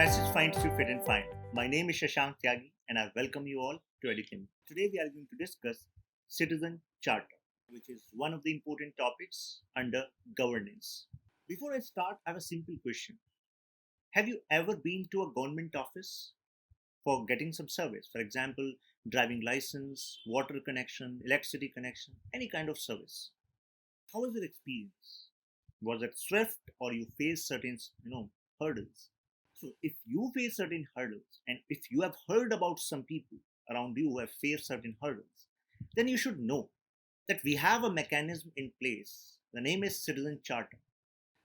message finds you fit and fine. My name is Shashank and I welcome you all to Edukemy. Today we are going to discuss Citizen Charter, which is one of the important topics under governance. Before I start, I have a simple question. Have you ever been to a government office for getting some service? For example, driving license, water connection, electricity connection, any kind of service. How was your experience? Was it swift or you faced certain, hurdles? So if you face certain hurdles and if you have heard about some people around you who have faced certain hurdles, then you should know that we have a mechanism in place. The name is Citizen Charter.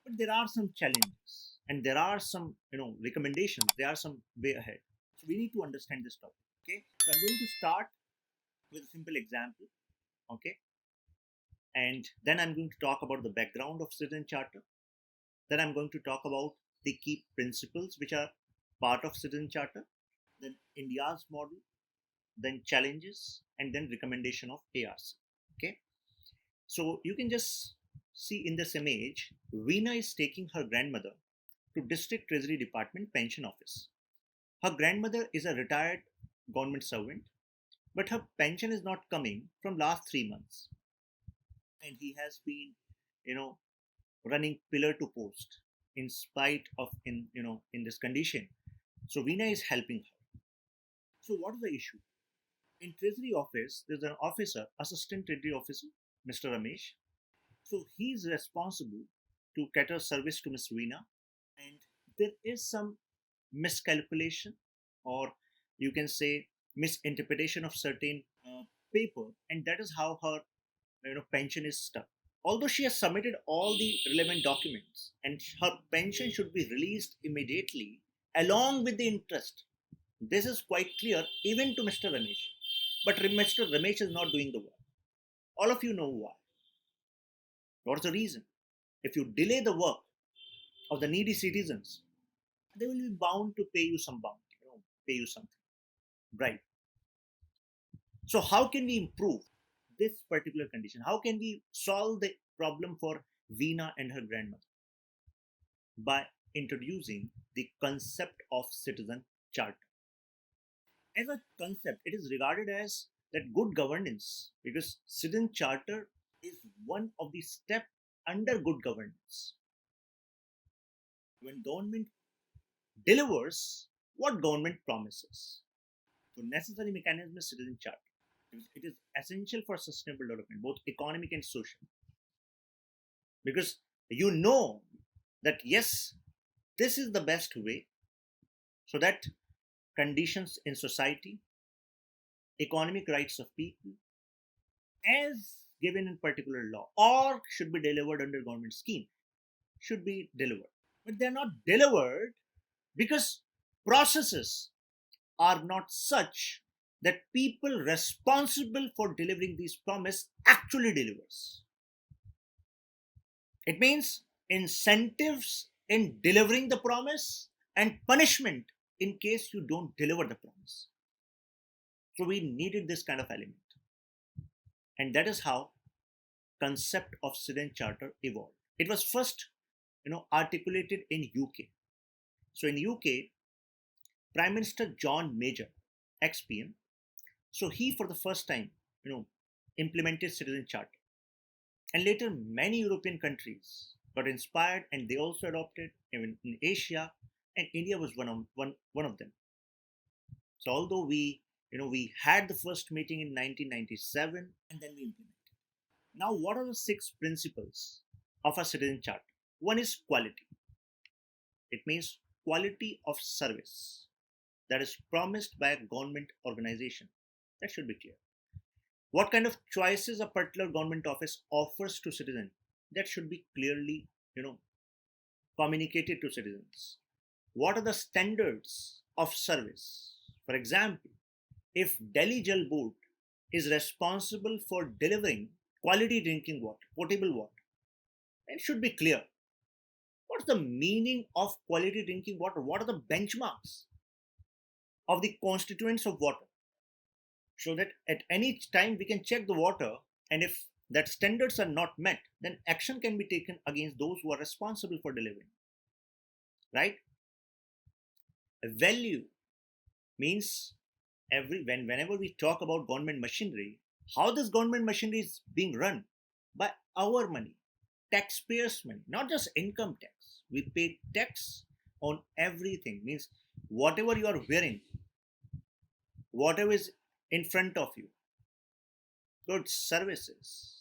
But there are some challenges and there are some, recommendations. There are some way ahead. So we need to understand this topic. Okay. So I'm going to start with a simple example. Okay. And then I'm going to talk about the background of Citizen Charter. Then I'm going to talk about the key principles which are part of Citizen Charter, then India's model, then challenges, and then recommendation of ARC. Okay, so you can just see in this image, Veena is taking her grandmother to District Treasury Department Pension Office. Her grandmother is a retired government servant, but her pension is not coming from last 3 months, and he has been, running pillar to post in spite of in this condition. So Veena is helping her. So what is the issue? In Treasury office, there's an officer, Assistant Treasury Officer, Mr. Ramesh. So he is responsible to cater service to Miss Veena, and there is some miscalculation, or you can say misinterpretation of certain paper, and that is how her pension is stuck. Although she has submitted all the relevant documents and her pension should be released immediately along with the interest. This is quite clear even to Mr. Ramesh. But Mr. Ramesh is not doing the work. All of you know why. What's the reason? If you delay the work of the needy citizens, they will be bound to pay you some bounty, pay you something. Right. So how can we improve this particular condition? How can we solve the problem for Veena and her grandmother? By introducing the concept of Citizen Charter. As a concept, it is regarded as that good governance, because Citizen Charter is one of the steps under good governance. When government delivers what government promises, the necessary mechanism is Citizen Charter. It is essential for sustainable development, both economic and social. Because you know that yes, this is the best way so that conditions in society, economic rights of people, as given in particular law, or should be delivered under government scheme, should be delivered. But they're not delivered because processes are not such that people responsible for delivering these promise actually delivers. It means incentives in delivering the promise and punishment in case you don't deliver the promise. So we needed this kind of element. And that is how concept of Citizen Charter evolved. It was first, articulated in UK. So in UK, Prime Minister John Major, ex-PM, so he for the first time, implemented Citizen Charter. And later many European countries got inspired and they also adopted, even in Asia, and India was one of them. So although we had the first meeting in 1997 and then we implemented. Now what are the 6 principles of a Citizen Charter? One is quality. It means quality of service that is promised by a government organization. That should be clear. What kind of choices a particular government office offers to citizens, that should be clearly, communicated to citizens. What are the standards of service? For example, if Delhi Jal Board is responsible for delivering quality drinking water, potable water, it should be clear. What's the meaning of quality drinking water? What are the benchmarks of the constituents of water? So that at any time we can check the water, and if that standards are not met, then action can be taken against those who are responsible for delivering. Right? Value means whenever we talk about government machinery, how this government machinery is being run by our money, taxpayers' money, not just income tax. We pay tax on everything. Means whatever you are wearing, whatever is in front of you, goods, services,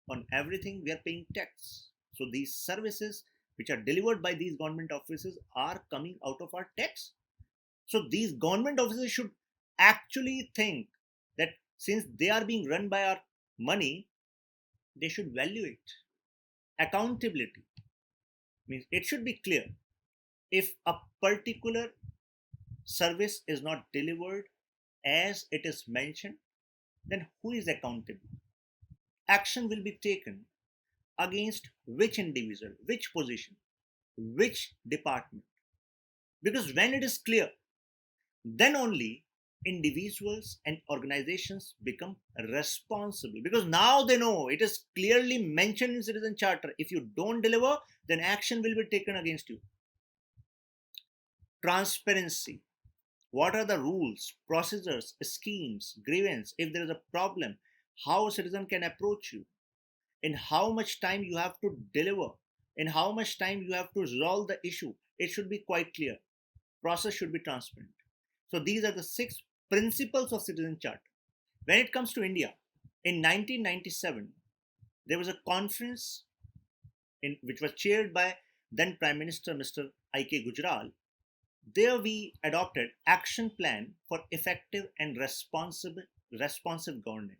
on everything we are paying tax. So these services which are delivered by these government offices are coming out of our tax. So these government offices should actually think that since they are being run by our money, they should value it. Accountability means it should be clear. If a particular service is not delivered as it is mentioned, then who is accountable? Action will be taken against which individual, which position, which department. Because when it is clear, then only individuals and organizations become responsible, because now they know it is clearly mentioned in citizen charter. If you don't deliver, then action will be taken against you. Transparency. What are the rules, procedures, schemes, grievance? If there is a problem, how a citizen can approach you, in how much time you have to deliver, in how much time you have to resolve the issue. It should be quite clear. Process should be transparent. So these are the 6 principles of citizen charter. When it comes to India, in 1997, there was a conference which was chaired by then Prime Minister Mr. I.K. Gujral. There we adopted action plan for effective and responsive governance.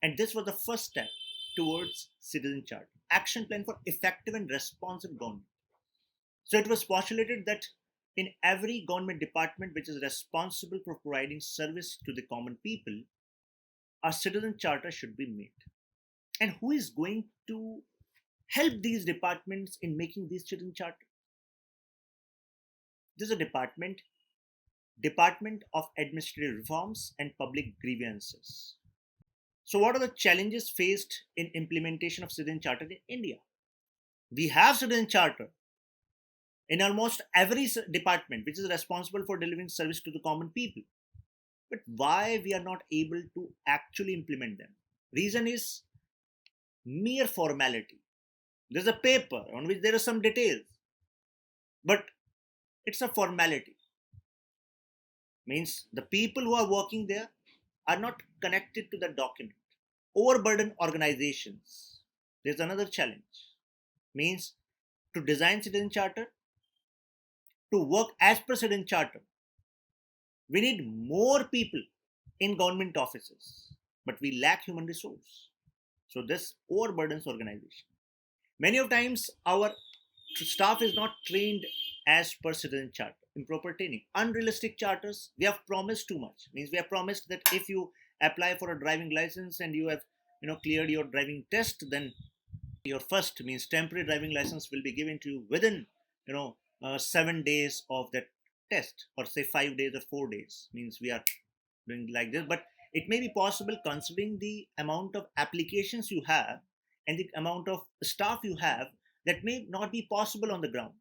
And this was the first step towards citizen charter. Action plan for effective and responsive governance. So it was postulated that in every government department which is responsible for providing service to the common people, a citizen charter should be made. And who is going to help these departments in making these citizen charter? This is a Department of Administrative Reforms and Public Grievances. So what are the challenges faced in implementation of citizen charter in India? We have citizen charter in almost every department which is responsible for delivering service to the common people. But why we are not able to actually implement them? Reason is mere formality. There's a paper on which there are some details, but it's a formality. Means the people who are working there are not connected to the document. Overburden organizations. There's another challenge. Means to design citizen charter, to work as per citizen charter, we need more people in government offices, but we lack human resource. So this overburdens organization. Many of times our staff is not trained as per citizen charter. Improper training, unrealistic charters. We have promised too much. Means we have promised that if you apply for a driving license and you have cleared your driving test, then your first means temporary driving license will be given to you within 7 days of that test, or say 5 days or 4 days. Means we are doing like this, but it may be possible considering the amount of applications you have and the amount of staff you have, that may not be possible on the ground.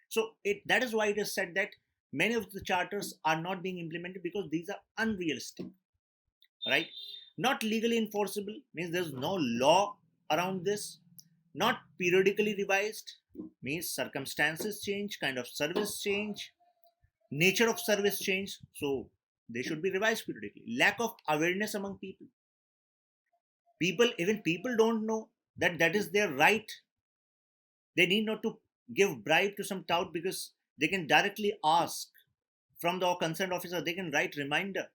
So that is why it is said that many of the charters are not being implemented, because these are unrealistic, right? Not legally enforceable, means there's no law around this. Not periodically revised, means circumstances change, kind of service change, nature of service change, so they should be revised periodically. Lack of awareness among people. Even people don't know that that is their right. They need not to give bribe to some tout, because they can directly ask from the concerned officer. They can write reminder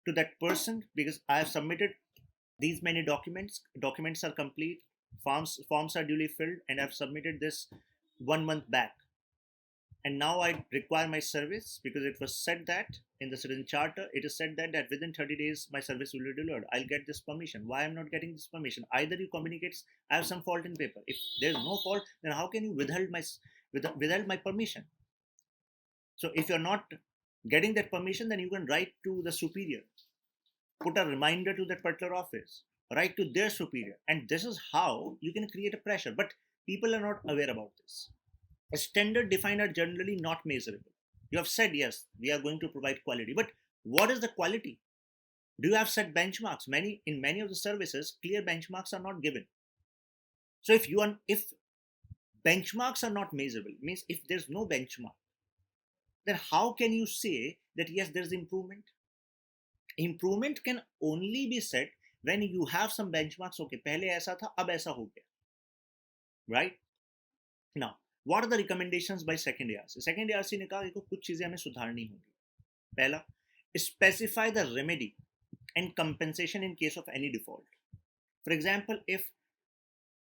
to that person, because I have submitted these many documents. Documents are complete. Forms are duly filled, and I've submitted this 1 month back. And now I require my service, because it was said that in the citizen charter, it is said that within 30 days my service will be delivered. I'll get this permission. Why I'm not getting this permission? Either you communicate, I have some fault in paper. If there's no fault, then how can you withhold my permission? So if you're not getting that permission, then you can write to the superior, put a reminder to that particular office, write to their superior, and this is how you can create a pressure. But people are not aware about this. A standard defined are generally not measurable. You have said, yes, we are going to provide quality, but what is the quality? Do you have set benchmarks? In many of the services, clear benchmarks are not given. So if benchmarks are not measurable, means if there's no benchmark, then how can you say that yes, there's improvement? Improvement can only be set when you have some benchmarks. Okay, पहले ऐसा था, अब ऐसा हो गया, right? Now, what are the recommendations by second ARC? Second ARC ने कहा देखो कुछ चीजें हमें सुधारनी होंगी. पहला, specify the remedy and compensation in case of any default. For example, if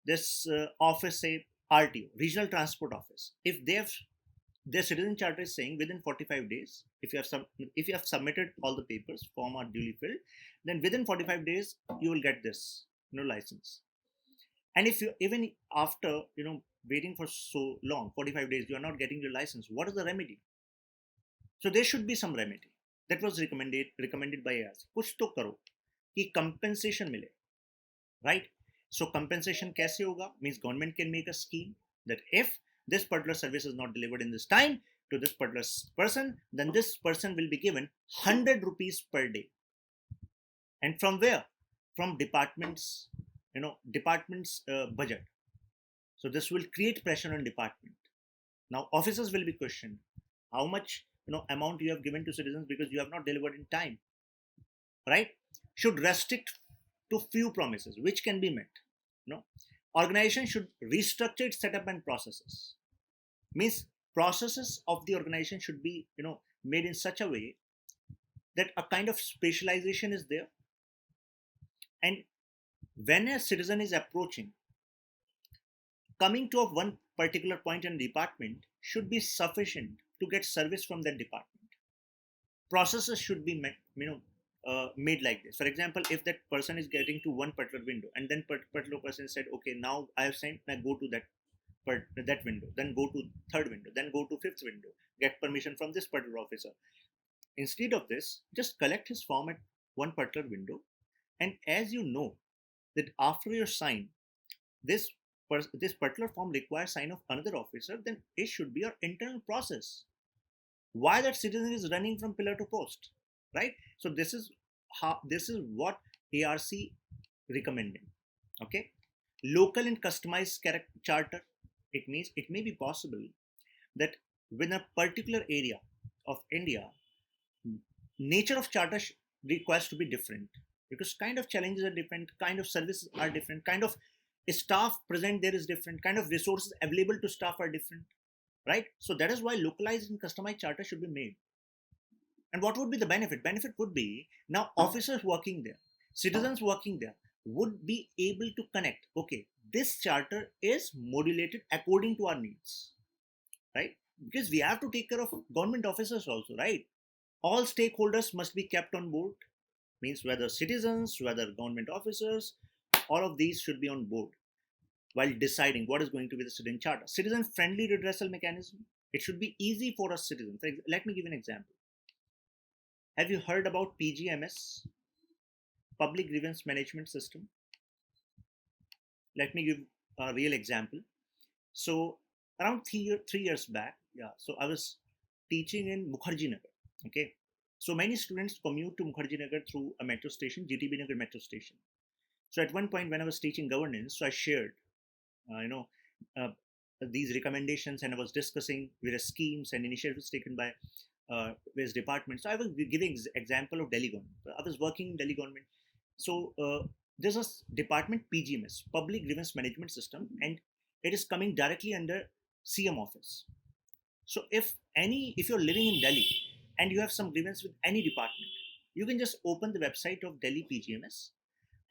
this office, say RTO, Regional Transport Office, if their citizen charter is saying within 45 days, if you have submitted all the papers, form are duly filled, then within 45 days you will get this license. And if you even after waiting for so long, 45 days, you are not getting your license, what is the remedy? So there should be some remedy. That was recommended by ARC. कुछ तो करो कि compensation मिले, right? So compensation कैसे होगा? Means government can make a scheme that if this particular service is not delivered in this time to this particular person, then this person will be given 100 rupees per day. And from where? From department's budget. So this will create pressure on department. Now officers will be questioned how much amount you have given to citizens because you have not delivered in time, right? Should restrict to few promises which can be met. Organization should restructure its setup and processes. Means processes of the organization should be made in such a way that a kind of specialization is there, and when a citizen is approaching, coming to one particular point in department should be sufficient to get service from that department. Processes should be made like this. For example, if that person is getting to one particular window and then particular person said, okay, now I have sent, now go to that window, then go to third window, then go to fifth window, get permission from this particular officer. Instead of this, just collect his form at one particular window, and as you know that after your sign, this particular form requires sign of another officer, then it should be your internal process. Why that citizen is running from pillar to post, right? So this is what ARC recommending. Okay, local and customized charter. It means it may be possible that within a particular area of India, nature of charter requires to be different because kind of challenges are different, kind of services are different, kind of staff present there is different, kind of resources available to staff are different, right? So that is why localized and customized charter should be made. And what would be the benefit? Benefit would be now officers working there, citizens working there would be able to connect. Okay, this charter is modulated according to our needs, right? Because we have to take care of government officers also, right? All stakeholders must be kept on board. Means whether citizens, whether government officers, all of these should be on board while deciding what is going to be the citizen charter. Citizen-friendly redressal mechanism. It should be easy for a citizen. Let me give an example. Have you heard about PGMS, Public Grievance Management System? Let me give a real example. So around 3 years back, so I was teaching in Mukherjee Nagar. Okay, so many students commute to Mukherjee Nagar through a metro station, GTB Nagar metro station. So at one point when I was teaching governance, so I shared, these recommendations, and I was discussing various schemes and initiatives taken by various departments. So I was giving example of Delhi government. I was working in Delhi government. So there's a department PGMS, Public Grievance Management System, and it is coming directly under CM office. So if you're living in Delhi and you have some grievance with any department, you can just open the website of Delhi PGMS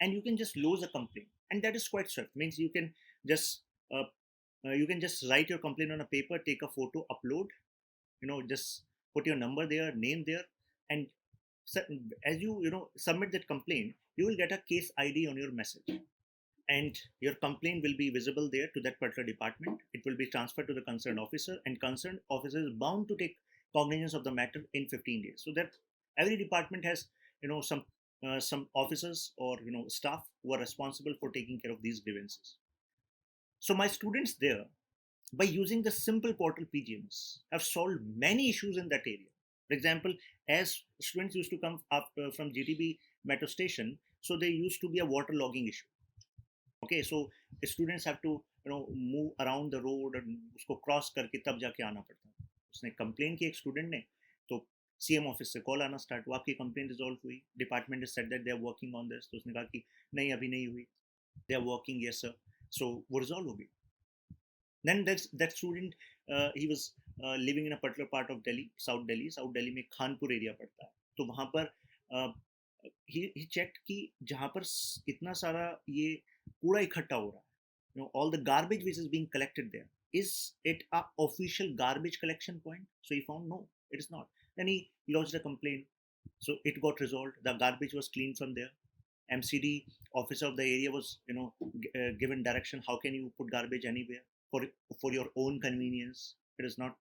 and you can just lodge a complaint, and that is quite swift. Means you can just write your complaint on a paper, take a photo, upload, just put your number there, name there, and as you submit that complaint, you will get a case ID on your message, and your complaint will be visible there to that particular department. It will be transferred to the concerned officer, and concerned officer is bound to take cognizance of the matter in 15 days. So that every department has some officers or staff who are responsible for taking care of these grievances. So my students there, by using the simple portal PGMs, have solved many issues in that area. For example, as students used to come up from GTB metro station, so there used to be a water logging issue. Okay, so students have to move around the road and उसको cross करके तब जाके आना पड़ता है. उसने complain की एक स्टूडेंट ने, तो सीएम ऑफिस से कॉल आना स्टार्ट हुआ, आपकी कंप्लेन रिजॉल्व हुई, डिपार्टमेंट ने said that they are working on this. तो उसने कहा कि नहीं अभी नहीं हुई, they are working, yes sir. So वो रिजॉल्व हो गई. Then that student, he was living in a particular part of Delhi, South Delhi में खानपुर एरिया पड़ता है. तो वहाँ पर he checked कि जहाँ पर इतना सारा ये कूड़ा इकट्ठा हो रहा है, all the garbage which is being collected there, is it a official garbage collection point? So he found no, it is not. Then he lodged a complaint. So it got resolved. The garbage was cleaned from there. MCD officer of the area was given direction, how can you put garbage anywhere for your own convenience. It is not,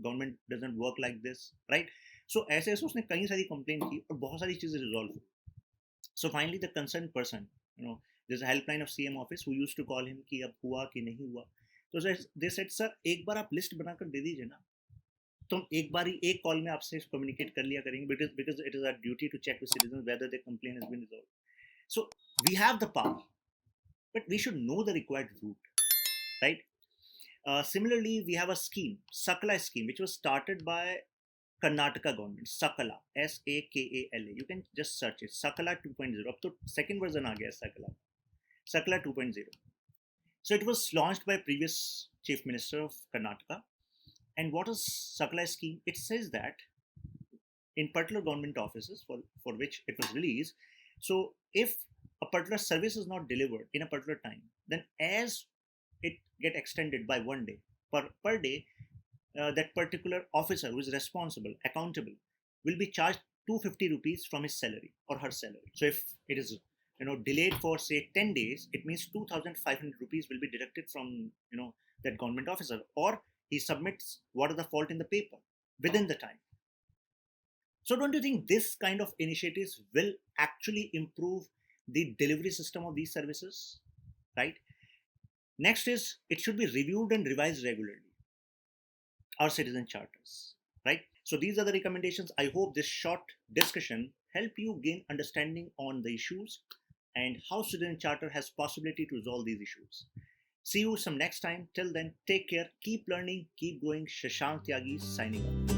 government doesn't work like this, right? So ऐसे ऐसे उसने कई सारी complain की और बहुत सारी चीजें रिजॉल्व हुई. So finally the concerned person, there's a helpline of CM office who used to call him कि अब हुआ कि नहीं हुआ. तो they said sir एक बार आप लिस्ट बनाकर दे दीजिए ना, तो हम एक बार ही एक कॉल में आपसे कम्युनिकेट कर लिया करेंगे, because it is our duty to check with citizens whether their complaint has been resolved. So we have the power, but we should know the required route, right? Similarly, we have a scheme, Sakala scheme, which was started by Karnataka government. Sakala, Sakala. You can just search it. Sakala 2.0. Up to second version आ गया Sakala. Sakala 2.0. So it was launched by previous Chief Minister of Karnataka. And what is Sakala scheme? It says that in particular government offices for which it was released, so if a particular service is not delivered in a particular time, then as it get extended by 1 day per day, that particular officer who is responsible, accountable, will be charged 250 rupees from his salary or her salary. So if it is delayed for say 10 days, it means 2,500 rupees will be deducted from that government officer, or he submits what is the fault in the paper within the time. So don't you think this kind of initiatives will actually improve the delivery system of these services, right? Next is, it should be reviewed and revised regularly, our citizen charters, right? So these are the recommendations. I hope this short discussion help you gain understanding on the issues and how citizen charter has possibility to resolve these issues. See you some next time. Till then, take care, keep learning, keep growing. Shashank Tyagi signing off.